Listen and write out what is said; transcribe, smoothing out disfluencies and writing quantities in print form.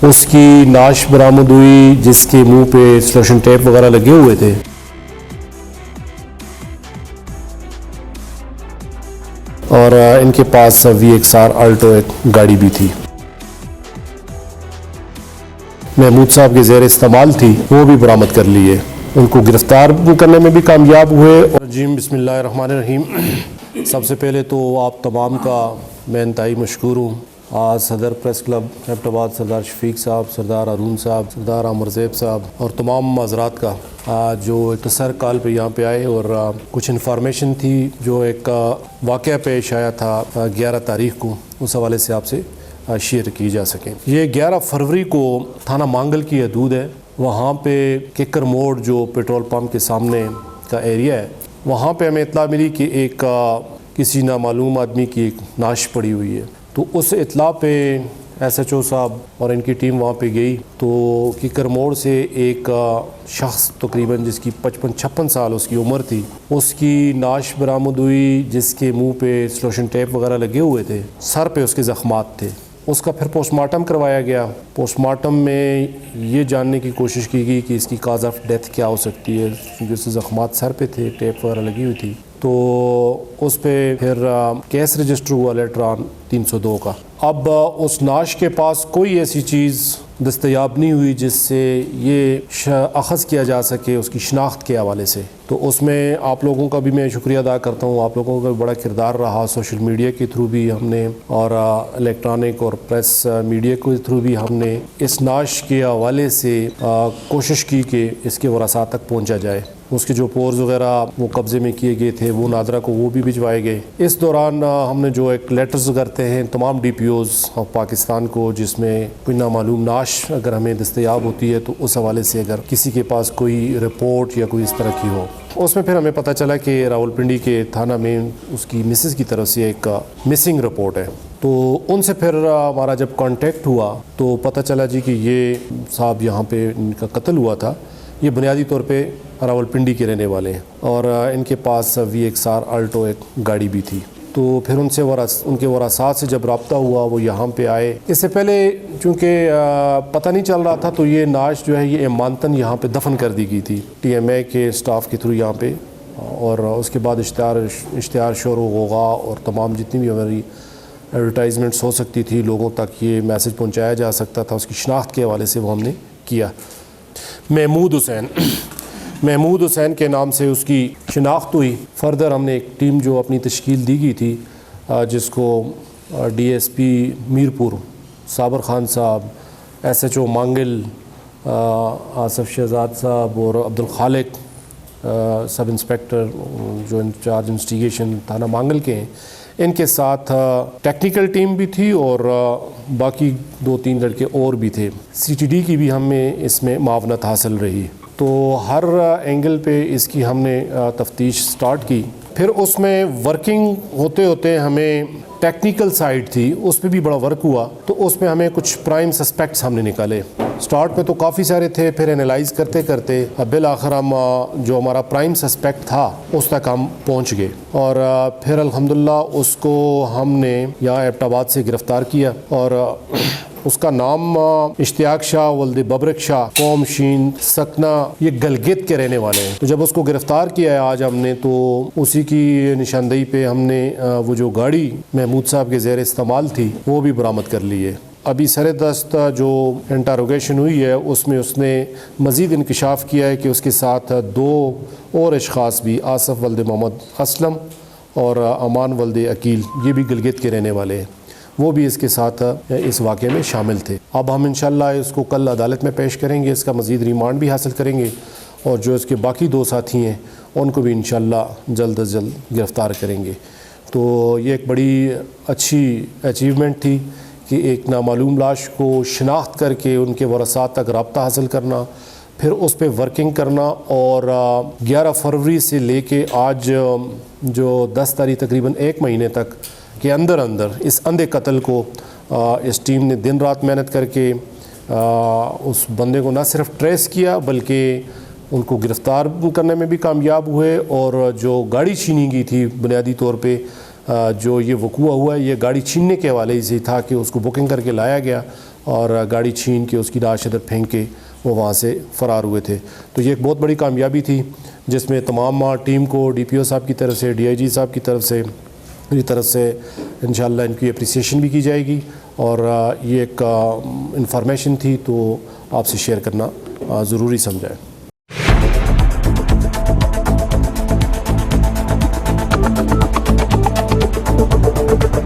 اس کی نعش برآمد ہوئی جس کے منہ پہ سلوشن ٹیپ وغیرہ لگے ہوئے تھے. اور ان کے پاس VXR آلٹو ایک گاڑی بھی تھی. محمود صاحب کے زیر استعمال تھی، وہ بھی برآمد کر لیے. ان کو گرفتار کرنے میں بھی کامیاب ہوئے. جیم بسم اللہ الرحمن الرحیم. سب سے پہلے تو آپ تمام کا میں انتہائی مشکور ہوں. آج صدر پریس کلب ایبٹ آباد سردار شفیق صاحب، سردار ہارون صاحب، سردار عامر زیب صاحب اور تمام حضرات کا جو اختصار کال پہ یہاں پہ آئے اور کچھ انفارمیشن تھی جو ایک واقعہ پیش آیا تھا 11 تاریخ کو، اس حوالے سے آپ سے شیئر کی جا سکیں. یہ 11 فروری کو تھانہ مانگل کی حدود ہے. وہاں پہ ککر موڑ جو پیٹرول پمپ کے سامنے کا ایریا ہے، وہاں پہ ہمیں اطلاع ملی کہ ایک کسی نامعلوم آدمی کی ایک نعش پڑی ہوئی ہے. تو اس اطلاع پہ SHO صاحب اور ان کی ٹیم وہاں پہ گئی تو ککر موڑ سے ایک شخص تقریباً جس کی 55-56 سال اس کی عمر تھی، اس کی نعش برآمد ہوئی جس کے منہ پہ سلوشن ٹیپ وغیرہ لگے ہوئے تھے. سر پہ اس کے زخمات تھے. اس کا پھر پوسٹ مارٹم کروایا گیا. پوسٹ مارٹم میں یہ جاننے کی کوشش کی گئی کہ اس کی کاز آف ڈیتھ کیا ہو سکتی ہے، کیونکہ اس سے زخمات سر پہ تھے، ٹیپ وغیرہ لگی ہوئی تھی. تو اس پہ پھر کیس رجسٹر ہوا لیٹر آن 302 کا. اب اس نعش کے پاس کوئی ایسی چیز دستیاب نہیں ہوئی جس سے یہ اخذ کیا جا سکے اس کی شناخت کے حوالے سے. تو اس میں آپ لوگوں کا بھی میں شکریہ ادا کرتا ہوں. آپ لوگوں کا بھی بڑا کردار رہا. سوشل میڈیا کے تھرو بھی ہم نے اور الیکٹرانک اور پریس میڈیا کے تھرو بھی ہم نے اس نعش کے حوالے سے کوشش کی کہ اس کے ورثاء تک پہنچا جائے. اس کے جو پورز وغیرہ وہ قبضے میں کیے گئے تھے وہ نادرہ کو وہ بھی بھجوائے گئے. اس دوران ہم نے جو ایک لیٹرز کرتے ہیں تمام DPOs آف پاکستان کو، جس میں کوئی نامعلوم نعش اگر ہمیں دستیاب ہوتی ہے تو اس حوالے سے اگر کسی کے پاس کوئی رپورٹ یا کوئی اس طرح کی ہو. اس میں پھر ہمیں پتہ چلا کہ راولپنڈی کے تھانہ میں اس کی مسز کی طرف سے ایک مسنگ رپورٹ ہے. تو ان سے پھر ہمارا جب کانٹیکٹ ہوا تو پتہ چلا جی کہ یہ صاحب یہاں پہ ان کا قتل ہوا تھا. یہ بنیادی طور پہ راولپنڈی کے رہنے والے ہیں اور ان کے پاس VXR آلٹو ایک گاڑی بھی تھی. تو پھر ان کے وراثات سے جب رابطہ ہوا وہ یہاں پہ آئے. اس سے پہلے چونکہ پتہ نہیں چل رہا تھا تو یہ نعش جو ہے یہ امانتاً یہاں پہ دفن کر دی گئی تھی TMA کے سٹاف کے تھرو یہاں پہ. اور اس کے بعد اشتہار شور و غوغا اور تمام جتنی بھی ہماری ایڈورٹائزمنٹس ہو سکتی تھی لوگوں تک یہ میسج پہنچایا جا سکتا تھا، اس کی شناخت کے حوالے سے وہ ہم نے کیا. محمود حسین کے نام سے اس کی شناخت ہوئی. فردر ہم نے ایک ٹیم جو اپنی تشکیل دی گئی تھی جس کو DSP میرپور صابر خان صاحب، SHO مانگل آصف شہزاد صاحب اور عبدالخالق سب انسپیکٹر جو انچارج انویسٹیگیشن تھانہ مانگل کے ہیں، ان کے ساتھ ٹیکنیکل ٹیم بھی تھی اور باقی 2-3 لڑکے اور بھی تھے. CTD کی بھی ہمیں اس میں معاونت حاصل رہی. تو ہر اینگل پہ اس کی ہم نے تفتیش سٹارٹ کی. پھر اس میں ورکنگ ہوتے ہوتے ہمیں ٹیکنیکل سائڈ تھی، اس پہ بھی بڑا ورک ہوا. تو اس میں ہمیں کچھ پرائم سسپیکٹس ہم نے نکالے. سٹارٹ پہ تو کافی سارے تھے، پھر انالائز کرتے کرتے بالآخر ہم جو ہمارا پرائم سسپیکٹ تھا اس تک ہم پہنچ گئے. اور پھر الحمدللہ اس کو ہم نے یہاں ایبٹ آباد سے گرفتار کیا. اور اس کا نام اشتیاق شاہ ولد ببرک شاہ، قوم شین، سکنہ، یہ گلگت کے رہنے والے ہیں. تو جب اس کو گرفتار کیا ہے آج ہم نے تو اسی کی نشاندہی پہ ہم نے وہ جو گاڑی محمود صاحب کے زیر استعمال تھی وہ بھی برآمد کر لی ہے. ابھی سر دست جو انٹاروگیشن ہوئی ہے اس میں اس نے مزید انکشاف کیا ہے کہ اس کے ساتھ 2 اور اشخاص بھی، آصف ولد محمد اسلم اور امان ولد عقیل، یہ بھی گلگت کے رہنے والے ہیں، وہ بھی اس کے ساتھ اس واقعے میں شامل تھے. اب ہم انشاءاللہ اس کو کل عدالت میں پیش کریں گے، اس کا مزید ریمانڈ بھی حاصل کریں گے اور جو اس کے باقی 2 ساتھی ہیں ان کو بھی انشاءاللہ جلد از جلد گرفتار کریں گے. تو یہ ایک بڑی اچھی اچیومنٹ تھی کہ ایک نامعلوم لاش کو شناخت کر کے ان کے ورثاء تک رابطہ حاصل کرنا، پھر اس پہ ورکنگ کرنا. اور 11 فروری سے لے کے آج جو 10 تاریخ تقریباً 1 مہینے تک کے اندر اس اندھے قتل کو اس ٹیم نے دن رات محنت کر کے اس بندے کو نہ صرف ٹریس کیا بلکہ ان کو گرفتار کرنے میں بھی کامیاب ہوئے. اور جو گاڑی چھینی گئی تھی بنیادی طور پہ جو یہ وقوع ہوا ہے یہ گاڑی چھیننے کے حوالے سے تھا کہ اس کو بکنگ کر کے لایا گیا اور گاڑی چھین کے اس کی لاش ادھر پھینک کے وہ وہاں سے فرار ہوئے تھے. تو یہ ایک بہت بڑی کامیابی تھی جس میں تمام ٹیم کو ڈی پی او صاحب کی طرف سے ڈی آئی جی صاحب کی طرف سے میری طرف سے انشاءاللہ ان کی اپریسیشن بھی کی جائے گی. اور یہ ایک انفارمیشن تھی تو آپ سے شیئر کرنا ضروری سمجھا ہے.